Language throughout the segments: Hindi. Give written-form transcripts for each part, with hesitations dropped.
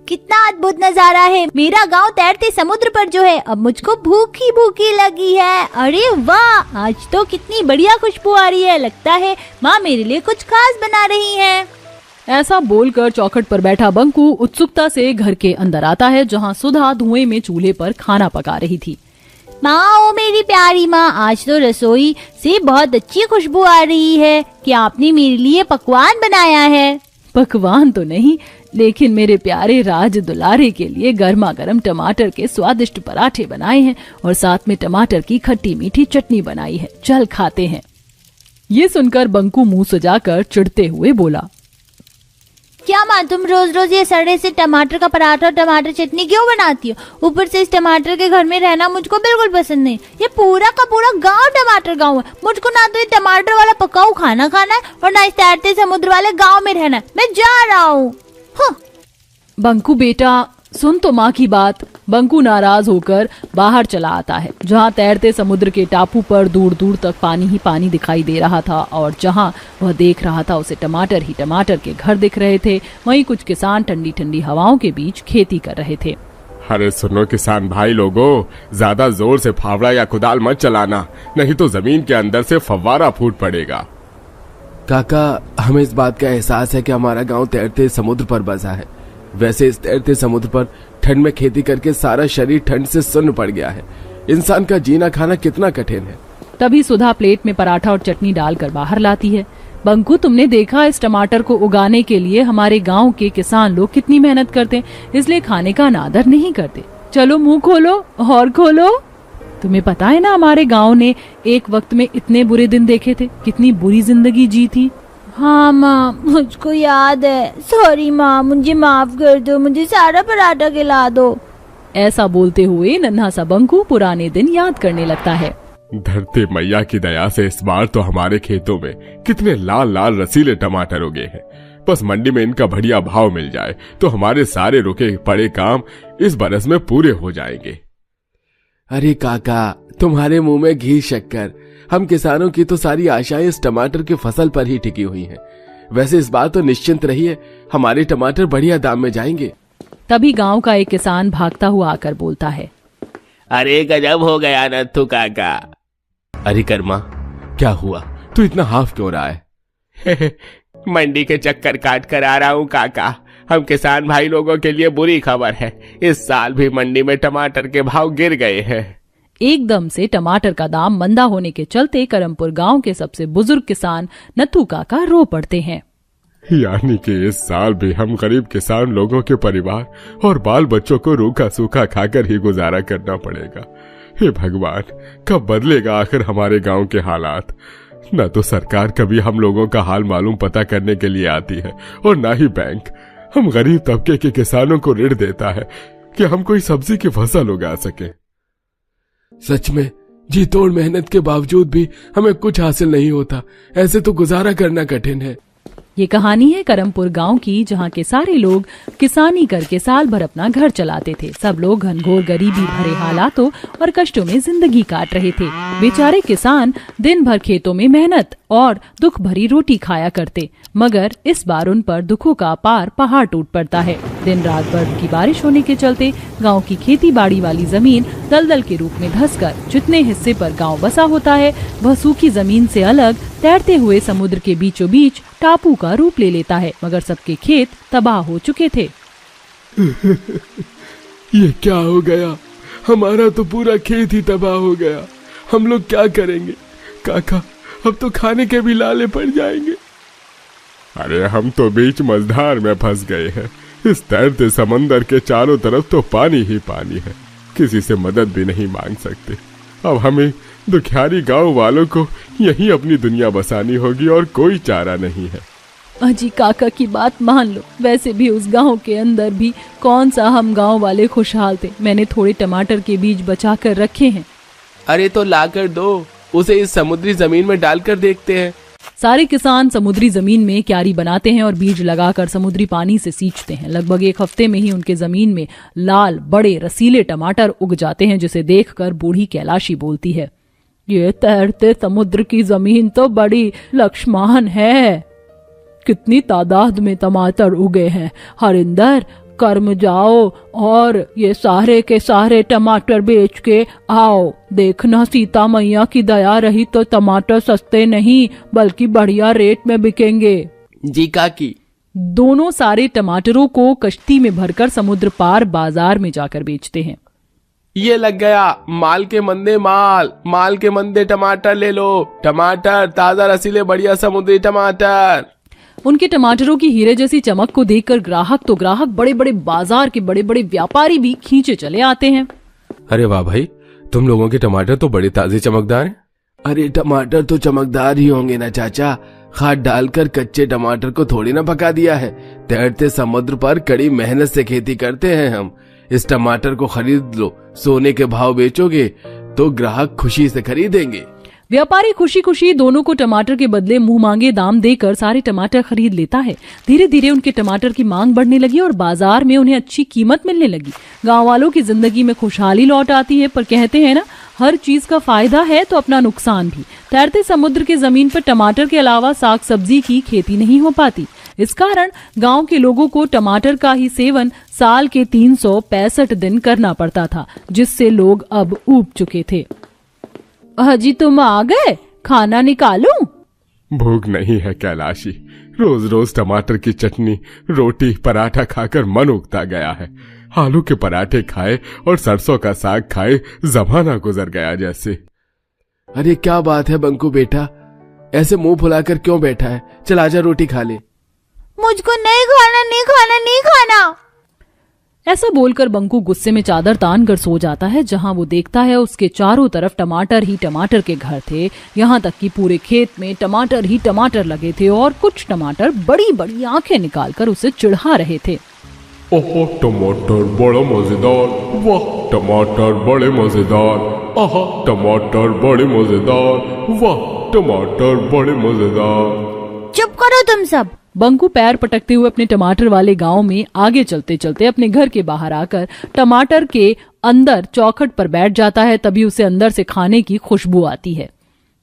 कितना अद्भुत नजारा है। मेरा गांव तैरते समुद्र पर जो है, अब मुझको भूखी भूखी लगी है। अरे वाह, आज तो कितनी बढ़िया खुशबू आ रही है। लगता है माँ मेरे लिए कुछ खास बना रही है। ऐसा बोलकर चौखट पर बैठा बंकू उत्सुकता से घर के अंदर आता है, जहाँ सुधा धुएं में चूल्हे पर खाना पका रही थी। माँ, ओ मेरी प्यारी माँ, आज तो रसोई से बहुत अच्छी खुशबू आ रही है। क्या आपने मेरे लिए पकवान बनाया है? पकवान तो नहीं, लेकिन मेरे प्यारे राज दुलारे के लिए गर्मा गर्म टमाटर के स्वादिष्ट पराठे बनाए हैं और साथ में टमाटर की खट्टी मीठी चटनी बनाई है। चल खाते हैं। ये सुनकर बंकू मुंह सजाकर चिढ़ते हुए बोला, क्या माँ, तुम रोज रोज ये सड़े से टमाटर का पराठा और टमाटर चटनी क्यों बनाती हो? ऊपर से इस टमाटर के घर में रहना मुझको बिल्कुल पसंद नहीं। ये पूरा का पूरा गांव टमाटर गांव है। मुझको ना तो ये टमाटर वाला पकाऊ खाना खाना है और ना इस तैरते समुद्र वाले गांव में रहना है। मैं जा रहा हूँ। बंकू बेटा, सुन तो माँ की बात। बंकू नाराज होकर बाहर चला आता है, जहाँ तैरते समुद्र के टापू पर दूर दूर तक पानी ही पानी दिखाई दे रहा था और जहाँ वह देख रहा था उसे टमाटर ही टमाटर के घर दिख रहे थे। वहीं कुछ किसान ठंडी ठंडी हवाओं के बीच खेती कर रहे थे। अरे सुनो किसान भाई लोगों, ज्यादा जोर से फावड़ा या कुदाल मत चलाना, नहीं तो जमीन के अंदर से फव्वारा फूट पड़ेगा। काका, हमें इस बात का एहसास है कि हमारा गांव तैरते समुद्र पर बसा है। वैसे इस तैरते समुद्र पर ठंड में खेती करके सारा शरीर ठंड से सुन्न पड़ गया है। इंसान का जीना खाना कितना कठिन है। तभी सुधा प्लेट में पराठा और चटनी डालकर बाहर लाती है। बंकू, तुमने देखा इस टमाटर को उगाने के लिए हमारे गांव के किसान लोग कितनी मेहनत करते हैं, इसलिए खाने का अनादर नहीं करते। चलो मुंह खोलो और खोलो। तुम्हें पता है ना, हमारे गांव ने एक वक्त में इतने बुरे दिन देखे थे, कितनी बुरी जिंदगी जी थी। हाँ माँ, मुझको याद है। सॉरी माँ, मुझे माफ कर दो, मुझे सारा पराठा खिला दो। ऐसा बोलते हुए नन्हा सा बंकू पुराने दिन याद करने लगता है। धरती मैया की दया से इस बार तो हमारे खेतों में कितने लाल लाल रसीले टमाटर उगे हैं। बस मंडी में इनका बढ़िया भाव मिल जाए तो हमारे सारे रुके पड़े काम इस बरस में पूरे हो जाएंगे। अरे काका, तुम्हारे मुंह में घी शक्कर। हम किसानों की तो सारी आशाएं इस टमाटर की फसल पर ही टिकी हुई हैं। वैसे इस बात तो निश्चिंत रहिए, हमारे टमाटर बढ़िया दाम में जाएंगे। तभी गांव का एक किसान भागता हुआ आकर बोलता है, अरे गजब हो गया नत्थू काका। अरे कर्मा, क्या हुआ? तू इतना हाफ क्यों रहा है? मंडी के चक्कर काट कर आ रहा हूँ काका। हम किसान भाई लोगों के लिए बुरी खबर है, इस साल भी मंडी में टमाटर के भाव गिर गए हैं। एकदम से टमाटर का दाम मंदा होने के चलते करमपुर गांव के सबसे बुजुर्ग किसान नत्थू काका रो पड़ते हैं। यानी कि इस साल भी हम गरीब किसान लोगों के परिवार और बाल बच्चों को रूखा सूखा खाकर ही गुजारा करना पड़ेगा। हे भगवान, कब बदलेगा आखिर हमारे गांव के हालात? न तो सरकार कभी हम लोगों का हाल मालूम पता करने के लिए आती है और न ही बैंक हम गरीब तबके के किसानों को ऋण देता है कि हम कोई सब्जी की फसल उगा सके। सच में जी तोड़ मेहनत के बावजूद भी हमें कुछ हासिल नहीं होता। ऐसे तो गुजारा करना कठिन है। ये कहानी है करमपुर गांव की, जहां के सारे लोग किसानी करके साल भर अपना घर चलाते थे। सब लोग घनघोर गरीबी भरे हालातों और कष्टों में जिंदगी काट रहे थे। बेचारे किसान दिन भर खेतों में मेहनत और दुख भरी रोटी खाया करते, मगर इस बार उन पर दुखों का पार पहाड़ टूट पड़ता है। दिन रात बर्फ की बारिश होने के चलते गांव की खेती बाड़ी वाली जमीन दलदल के रूप में धंसकर जितने हिस्से पर गांव बसा होता है वह सूखी जमीन से अलग तैरते हुए समुद्र के बीचों बीच टापू का रूप ले लेता है, मगर सबके खेत तबाह हो चुके थे। ये क्या हो गया? हमारा तो पूरा खेत ही तबाह हो गया। हम लोग क्या करेंगे काका? अब तो खाने के भी लाले पड़ जाएंगे। अरे हम तो बीच मझधार में फंस गए हैं। इस तैरते समंदर के चारों तरफ तो पानी ही पानी है, किसी से मदद भी नहीं मांग सकते। अब हमें दुखियारी गांव वालों को यहीं अपनी दुनिया बसानी होगी और कोई चारा नहीं है। अजी काका की बात मान लो, वैसे भी उस गांव के अंदर भी कौन सा हम गांव वाले खुशहाल थे। मैंने थोड़े टमाटर के बीज बचा कर रखे हैं। अरे तो लाकर दो, उसे इस समुद्री जमीन में डालकर देखते हैं। सारे किसान समुद्री जमीन में क्यारी बनाते हैं और बीज लगाकर समुद्री पानी से सींचते हैं। लगभग एक हफ्ते में ही उनके जमीन में लाल बड़े रसीले टमाटर उग जाते हैं, जिसे देखकर बूढ़ी कैलाशी बोलती है, ये तैरते समुद्र की जमीन तो बड़ी लक्ष्मान है। कितनी तादाद में टमाटर उगे हैं। हरिंदर, कर्म जाओ और ये सारे के सारे टमाटर बेच के आओ। देखना सीता मैया की दया रही तो टमाटर सस्ते नहीं बल्कि बढ़िया रेट में बिकेंगे। जी काकी। दोनों सारे टमाटरों को कश्ती में भरकर समुद्र पार बाजार में जाकर बेचते हैं। ये लग गया माल के मंदे टमाटर ले लो। टमाटर ताजा रसीले बढ़िया समुद्री टमाटर। उनके टमाटरों की हीरे जैसी चमक को देखकर ग्राहक बड़े बड़े बाजार के बड़े बड़े व्यापारी भी खींचे चले आते हैं। अरे वाह भाई, तुम लोगों के टमाटर तो बड़े ताजे चमकदार हैं। अरे टमाटर तो चमकदार ही होंगे ना चाचा, खाद डालकर कच्चे टमाटर को थोड़ी ना पका दिया है। तैरते समुद्र पर कड़ी मेहनत से खेती करते हैं हम। इस टमाटर को खरीद लो, सोने के भाव बेचोगे तो ग्राहक खुशी से खरीदेंगे। व्यापारी खुशी खुशी दोनों को टमाटर के बदले मुंह मांगे दाम देकर सारे टमाटर खरीद लेता है। धीरे धीरे उनके टमाटर की मांग बढ़ने लगी और बाजार में उन्हें अच्छी कीमत मिलने लगी। गांव वालों की जिंदगी में खुशहाली लौट आती है। पर कहते हैं ना, हर चीज का फायदा है तो अपना नुकसान भी। तैरते समुद्र की जमीन पर टमाटर के अलावा साग सब्जी की खेती नहीं हो पाती। इस कारण गांव के लोगों को टमाटर का ही सेवन साल के 365 दिन करना पड़ता था, जिससे लोग अब ऊब चुके थे। हाजी तुम आ गए, खाना निकालूं? भूख नहीं है कैलाशी, रोज रोज टमाटर की चटनी रोटी पराठा खाकर मन उगता गया है। आलू के पराठे खाए और सरसों का साग खाए जमाना गुजर गया जैसे। अरे क्या बात है बंकू बेटा, ऐसे मुंह फुलाकर क्यों बैठा है? चल आजा रोटी खा ले। मुझको नहीं खाना। ऐसा बोलकर बंकू गुस्से में चादर तान कर सो जाता है। जहां वो देखता है उसके चारों तरफ टमाटर ही टमाटर के घर थे। यहाँ तक कि पूरे खेत में टमाटर ही टमाटर लगे थे और कुछ टमाटर बड़ी बड़ी आंखें निकालकर उसे चिढ़ा रहे थे। ओहो टमाटर बड़ा मजेदार, वाह टमाटर बड़े मजेदार, आहा टमाटर बड़े मजेदार, वाह टमाटर बड़े मजेदार। चुप करो तुम सब। बंकू पैर पटकते हुए अपने टमाटर वाले गांव में आगे चलते चलते अपने घर के बाहर आकर टमाटर के अंदर चौखट पर बैठ जाता है। तभी उसे अंदर से खाने की खुशबू आती है।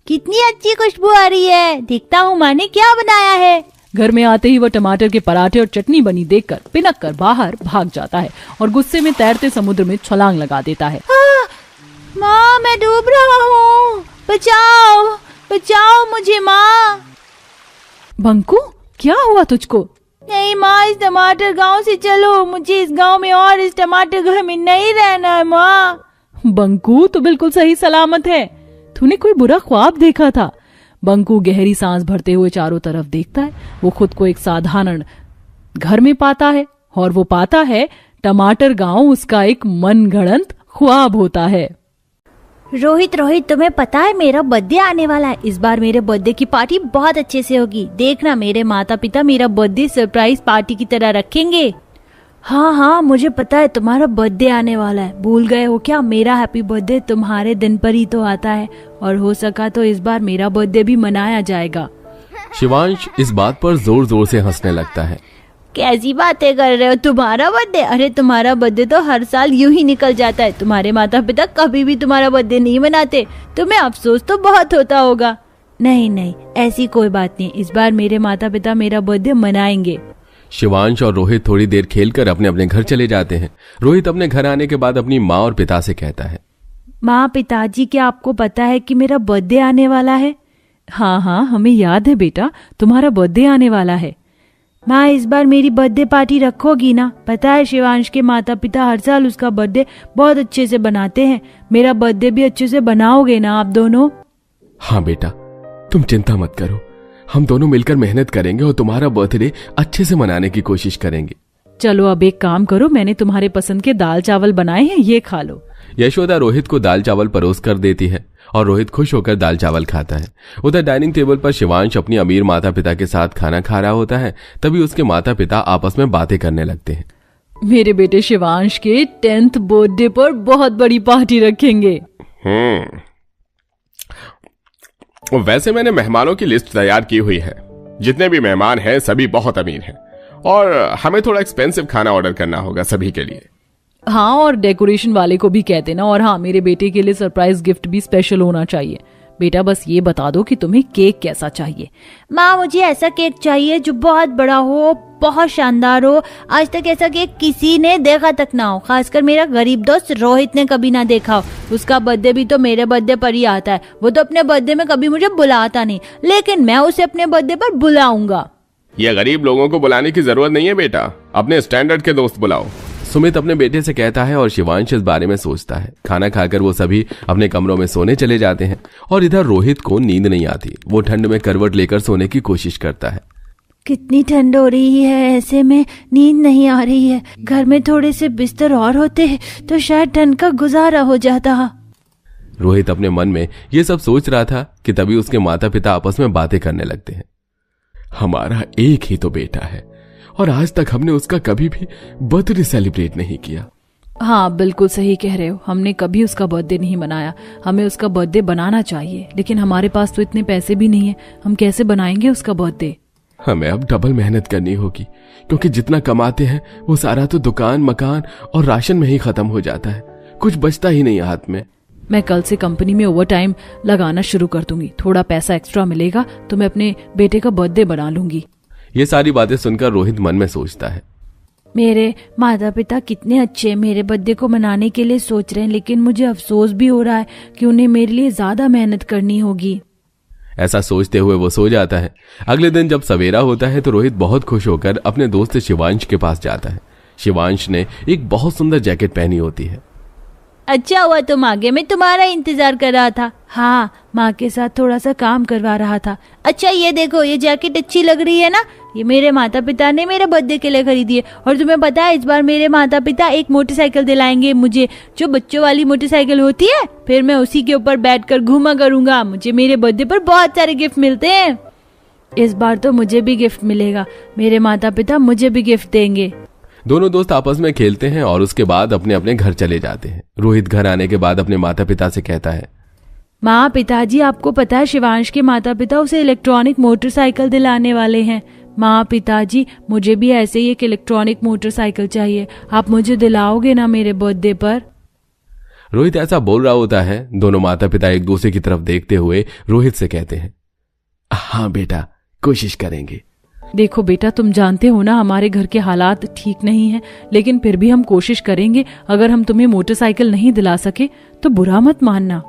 कितनी अच्छी खुशबू आ रही है, देखता हूँ माँ ने क्या बनाया है। घर में आते ही वह टमाटर के पराठे और चटनी बनी देखकर पिनक कर बाहर भाग जाता है और गुस्से में तैरते समुद्र में छलांग लगा देता है। माँ मैं डूब रहा हूँ, बचाओ मुझे माँ। बंकू क्या हुआ तुझको? नहीं माँ, इस टमाटर गांव से चलो, मुझे इस गांव में और इस टमाटर घर में नहीं रहना है माँ। बंकू तो बिल्कुल सही सलामत है, तूने कोई बुरा ख्वाब देखा था। बंकू गहरी सांस भरते हुए चारों तरफ देखता है। वो खुद को एक साधारण घर में पाता है और वो पाता है टमाटर गांव उसका एक मनगढ़ंत ख्वाब होता है। रोहित तुम्हें पता है मेरा बर्थडे आने वाला है। इस बार मेरे बर्थडे की पार्टी बहुत अच्छे से होगी। देखना मेरे माता पिता मेरा बर्थडे सरप्राइज पार्टी की तरह रखेंगे। हाँ मुझे पता है तुम्हारा बर्थडे आने वाला है। भूल गए हो क्या? मेरा हैप्पी बर्थडे तुम्हारे दिन पर ही तो आता है और हो सका तो इस बार मेरा बर्थडे भी मनाया जाएगा। शिवांश इस बात पर जोर जोर से हंसने लगता है। कैसी बातें कर रहे हो? तुम्हारा बर्थडे? अरे तुम्हारा बर्थडे तो हर साल यूं ही निकल जाता है। तुम्हारे माता पिता कभी भी तुम्हारा बर्थडे नहीं मनाते। तुम्हें अफसोस तो बहुत होता होगा। नहीं ऐसी कोई बात नहीं, इस बार मेरे माता पिता मेरा बर्थडे मनाएंगे। शिवांश और रोहित थोड़ी देर खेलकर अपने अपने घर चले जाते हैं। रोहित अपने घर आने के बाद अपनी माँ और पिता से कहता है, माँ पिताजी क्या आपको पता है कि मेरा बर्थडे आने वाला है? हाँ हमें याद है बेटा, तुम्हारा बर्थडे आने वाला है। माँ इस बार मेरी बर्थडे पार्टी रखोगी ना? पता है शिवांश के माता पिता हर साल उसका बर्थडे बहुत अच्छे से बनाते हैं। मेरा बर्थडे भी अच्छे से बनाओगे ना आप दोनों? हाँ बेटा तुम चिंता मत करो, हम दोनों मिलकर मेहनत करेंगे और तुम्हारा बर्थडे अच्छे से मनाने की कोशिश करेंगे। चलो अब एक काम करो, मैंने तुम्हारे पसंद के दाल चावल बनाए हैं, ये खा लो। यशोदा रोहित को दाल चावल परोस कर देती है और रोहित खुश होकर दाल चावल खाता है। उधर डाइनिंग टेबल पर शिवांश अपनी अमीर माता पिता के साथ खाना खा रहा होता है। तभी उसके माता पिता आपस में बातें करने लगते हैं। मेरे बेटे शिवांश के 10th बर्थडे पर बहुत बड़ी पार्टी रखेंगे। वैसे मैंने मेहमानों की लिस्ट तैयार की हुई है। जितने भी मेहमान हैं सभी बहुत अमीर हैं और हमें थोड़ा एक्सपेंसिव खाना ऑर्डर करना होगा सभी के लिए। हाँ और डेकोरेशन वाले को भी कह देना। और हाँ मेरे बेटे के लिए सरप्राइज गिफ्ट भी स्पेशल होना चाहिए। बेटा बस ये बता दो कि तुम्हें केक कैसा चाहिए। माँ मुझे ऐसा केक चाहिए जो बहुत बड़ा हो, बहुत शानदार हो। आज तक ऐसा केक किसी ने देखा तक ना हो, खासकर मेरा गरीब दोस्त रोहित ने कभी ना देखा हो। उसका बर्थडे भी तो मेरे बर्थडे पर ही आता है। वो तो अपने बर्थडे में कभी मुझे बुलाता नहीं, लेकिन मैं उसे अपने बर्थडे पर बुलाऊंगा। ये गरीब लोगों को बुलाने की जरूरत नहीं है बेटा, अपने स्टैंडर्ड के दोस्त बुलाओ। सुमित अपने बेटे से कहता है और शिवांश इस बारे में सोचता है। खाना खाकर वो सभी अपने कमरों में सोने चले जाते हैं और इधर रोहित को नींद नहीं आती। वो ठंड में करवट लेकर सोने की कोशिश करता है। कितनी ठंड हो रही है, ऐसे में नींद नहीं आ रही है। घर में थोड़े से बिस्तर और होते तो शायद ठंड का गुजारा हो जाता। रोहित अपने मन में ये सब सोच रहा था कि तभी उसके माता पिता आपस में बातें करने लगते हैं। हमारा एक ही तो बेटा है और आज तक हमने उसका कभी भी बर्थडे सेलिब्रेट नहीं किया। हाँ बिल्कुल सही कह रहे हो, हमने कभी उसका बर्थडे नहीं मनाया। हमें उसका बर्थडे बनाना चाहिए, लेकिन हमारे पास तो इतने पैसे भी नहीं है। हम कैसे बनाएंगे उसका बर्थडे? हमें अब डबल मेहनत करनी होगी, क्योंकि जितना कमाते हैं वो सारा तो दुकान, मकान और राशन में ही खत्म हो जाता है। कुछ बचता ही नहीं हाथ में। मैं कल से कंपनी में ओवर टाइम लगाना शुरू कर दूंगी। थोड़ा पैसा एक्स्ट्रा मिलेगा तो मैं अपने बेटे का बर्थडे बना लूंगी। ये सारी बातें सुनकर रोहित मन में सोचता है, मेरे माता पिता कितने अच्छे मेरे बर्थडे को मनाने के लिए सोच रहे हैं, लेकिन मुझे अफसोस भी हो रहा है कि उन्हें मेरे लिए ज्यादा मेहनत करनी होगी। ऐसा सोचते हुए वो सो जाता है। अगले दिन जब सवेरा होता है तो रोहित बहुत खुश होकर अपने दोस्त शिवांश के पास जाता है। शिवांश ने एक बहुत सुंदर जैकेट पहनी होती है। अच्छा हुआ तुम आ गए, मैं तुम्हारा इंतजार कर रहा था। हाँ, माँ के साथ थोड़ा सा काम करवा रहा था। अच्छा ये देखो, ये जैकेट अच्छी लग रही है ना? ये मेरे माता पिता ने मेरे बर्थडे के लिए खरीदी है। और तुम्हें पता है इस बार मेरे माता पिता एक मोटरसाइकिल दिलाएंगे मुझे, जो बच्चों वाली मोटरसाइकिल होती है। फिर मैं उसी के ऊपर बैठकर घूमा करूंगा। मुझे मेरे बर्थडे पर बहुत सारे गिफ्ट मिलते हैं। इस बार तो मुझे भी गिफ्ट मिलेगा, मेरे माता पिता मुझे भी गिफ्ट देंगे। दोनों दोस्त आपस में खेलते हैं और उसके बाद अपने अपने घर चले जाते हैं। रोहित घर आने के बाद अपने माता पिता से कहता है, माँ पिताजी, आपको पता है शिवांश के माता पिता उसे इलेक्ट्रॉनिक मोटरसाइकिल दिलाने वाले हैं। माँ पिताजी, मुझे भी ऐसे ही एक इलेक्ट्रॉनिक मोटरसाइकिल चाहिए। आप मुझे दिलाओगे ना मेरे बर्थडे पर? रोहित ऐसा बोल रहा होता है। दोनों माता पिता एक दूसरे की तरफ देखते हुए रोहित से कहते हैं, हाँ बेटा, कोशिश करेंगे। देखो बेटा, तुम जानते हो ना हमारे घर के हालात ठीक नहीं हैं, लेकिन फिर भी हम कोशिश करेंगे। अगर हम तुम्हें मोटरसाइकिल नहीं दिला सके तो बुरा मत मानना।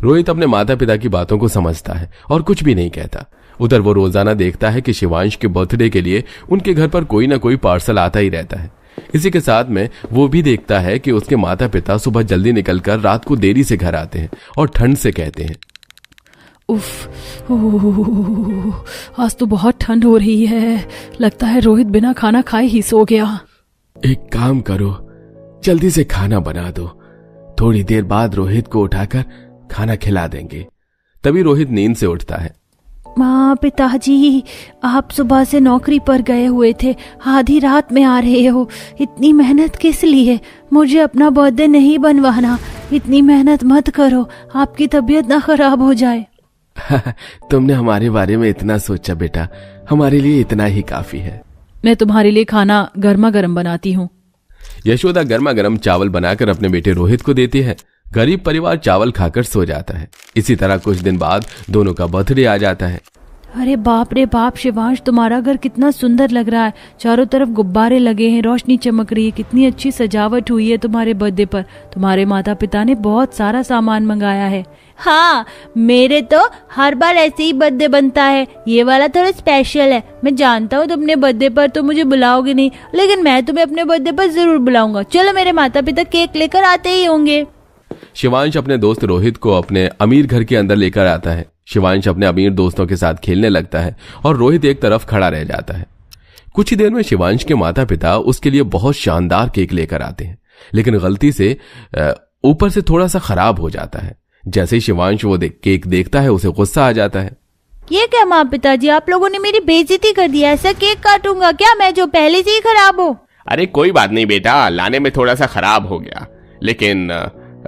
रोहित अपने माता पिता की बातों को समझता है और कुछ भी नहीं कहता। उधर वो रोजाना देखता है कि शिवांश के बर्थडे के लिए उनके घर पर कोई ना कोई पार्सल आता ही रहता है। इसी के साथ में वो भी देखता है कि उसके माता पिता सुबह जल्दी निकलकर रात को देरी से घर आते हैं और ठंड से कहते हैं, उफ, आज तो बहुत ठंड हो रही है। लगता है रोहित बिना खाना खाए ही सो गया। एक काम करो, जल्दी से खाना बना दो। थोड़ी देर बाद रोहित को उठाकर खाना खिला देंगे। तभी रोहित नींद से उठता है। माँ पिताजी, आप सुबह से नौकरी पर गए हुए थे, आधी रात में आ रहे हो। इतनी मेहनत किस लिए? मुझे अपना बर्थडे नहीं बनवाना। इतनी मेहनत मत करो, आपकी तबीयत ना खराब हो जाए। तुमने हमारे बारे में इतना सोचा बेटा, हमारे लिए इतना ही काफी है। मैं तुम्हारे लिए खाना गर्मा गर्म बनाती हूँ। यशोदा गर्मा गर्म चावल बनाकर अपने बेटे रोहित को देती है। गरीब परिवार चावल खाकर सो जाता है। इसी तरह कुछ दिन बाद दोनों का बर्थडे आ जाता है। अरे बाप रे बाप शिवांश, तुम्हारा घर कितना सुंदर लग रहा है। चारों तरफ गुब्बारे लगे हैं, रोशनी चमक रही है। कितनी अच्छी सजावट हुई है तुम्हारे बर्थडे पर। तुम्हारे माता पिता ने बहुत सारा सामान मंगाया है। हाँ, मेरे तो हर बार ऐसे ही बर्थडे बनता है। ये वाला थोड़ा स्पेशल है। मैं जानता हूँ तुमने बर्थडे पर तो मुझे बुलाओगे नहीं, लेकिन मैं तुम्हें अपने बर्थडे पर जरूर बुलाऊंगा। चलो, मेरे माता पिता केक लेकर आते ही होंगे। शिवांश अपने दोस्त रोहित को अपने अमीर घर के अंदर लेकर आता है। शिवांश अपने अमीर दोस्तों के साथ खेलने लगता है और रोहित एक तरफ खड़ा रह जाता है। कुछ ही देर में शिवांश के माता पिता उसके लिए बहुत शानदार केक लेकर आते हैं, लेकिन गलती से ऊपर से थोड़ा सा खराब हो जाता है। जैसे ही शिवांश वो केक देखता है उसे गुस्सा आ जाता है। ये क्या माँ पिताजी, आप लोगों ने मेरी बेइज्जती कर दी। ऐसा केक काटूंगा क्या मैं जो पहले से ही खराब हो? अरे कोई बात नहीं बेटा, लाने में थोड़ा सा खराब हो गया, लेकिन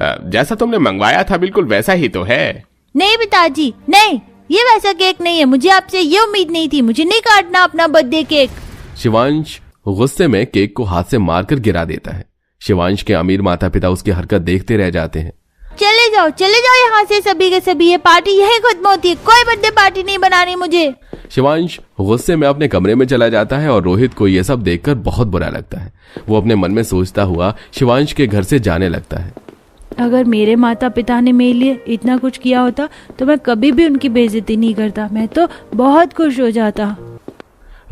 जैसा तुमने मंगवाया था बिल्कुल वैसा ही तो है। नहीं पिताजी, नहीं, ये वैसा केक नहीं है। मुझे आपसे ये उम्मीद नहीं थी। मुझे नहीं काटना अपना बर्थडे केक। शिवांश गुस्से में केक को हाथ से मारकर गिरा देता है। शिवांश के अमीर माता पिता उसकी हरकत देखते रह जाते हैं। चले चले जाओ यहाँ से सभी के सभी। ये पार्टी यही खत्म होती है, कोई बर्थडे पार्टी नहीं बनानी मुझे। शिवांश गुस्से में अपने कमरे में चला जाता है और रोहित को यह सब देखकर बहुत बुरा लगता है। वो अपने मन में सोचता हुआ शिवांश के घर से जाने लगता है। अगर मेरे माता पिता ने मेरे लिए इतना कुछ किया होता तो मैं कभी भी उनकी बेइज्जती नहीं करता, मैं तो बहुत खुश हो जाता।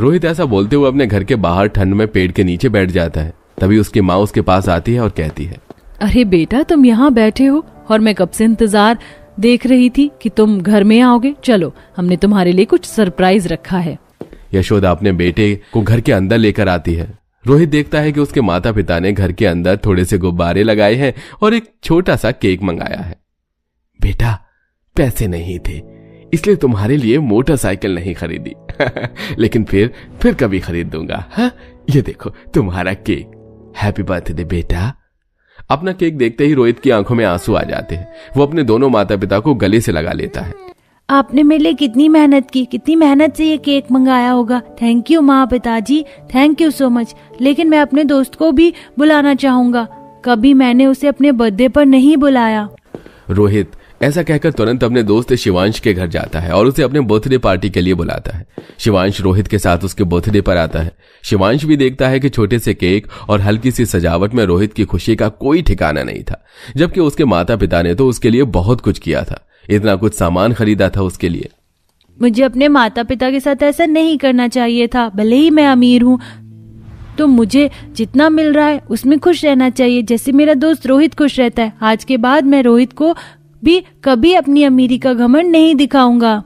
रोहित ऐसा बोलते हुए अपने घर के बाहर ठंड में पेड़ के नीचे बैठ जाता है। तभी उसकी माँ उसके पास आती है और कहती है, अरे बेटा, तुम यहाँ बैठे हो और मैं कब से इंतजार देख रही थी कि तुम घर में आओगे। चलो, हमने तुम्हारे लिए कुछ सरप्राइज रखा है। यशोदा अपने बेटे को घर के अंदर लेकर आती है। रोहित देखता है कि उसके माता पिता ने घर के अंदर थोड़े से गुब्बारे लगाए हैं और एक छोटा सा केक मंगाया है। बेटा, पैसे नहीं थे इसलिए तुम्हारे लिए मोटरसाइकिल नहीं खरीदी लेकिन फिर कभी खरीद दूंगा। हाँ, ये देखो तुम्हारा केक। हैप्पी बर्थडे बेटा। अपना केक देखते ही रोहित की आंखों में आंसू आ जाते हैं। वो अपने दोनों माता पिता को गले से लगा लेता है। आपने मेरे लिए कितनी मेहनत की, कितनी मेहनत से ये केक मंगाया होगा। थैंक यू माँ पिताजी, थैंक यू सो मच। लेकिन मैं अपने दोस्त को भी बुलाना चाहूंगा, कभी मैंने उसे अपने बर्थडे पर नहीं बुलाया। रोहित ऐसा कहकर तुरंत अपने दोस्त शिवांश के घर जाता है और उसे अपने बर्थडे पार्टी के लिए बुलाता है। शिवांश रोहित के साथ उसके बर्थडे पर आता है। शिवांश भी देखता है कि छोटे से केक और हल्की सी सजावट में रोहित की खुशी का कोई ठिकाना नहीं था, जबकि उसके माता पिता ने तो उसके लिए बहुत कुछ किया था। इतना कुछ सामान खरीदा था उसके लिए। मुझे अपने माता पिता के साथ ऐसा नहीं करना चाहिए था। भले ही मैं अमीर हूँ तो मुझे जितना मिल रहा है उसमें खुश रहना चाहिए, जैसे मेरा दोस्त रोहित खुश रहता है। आज के बाद मैं रोहित को भी कभी अपनी अमीरी का घमंड नहीं दिखाऊंगा।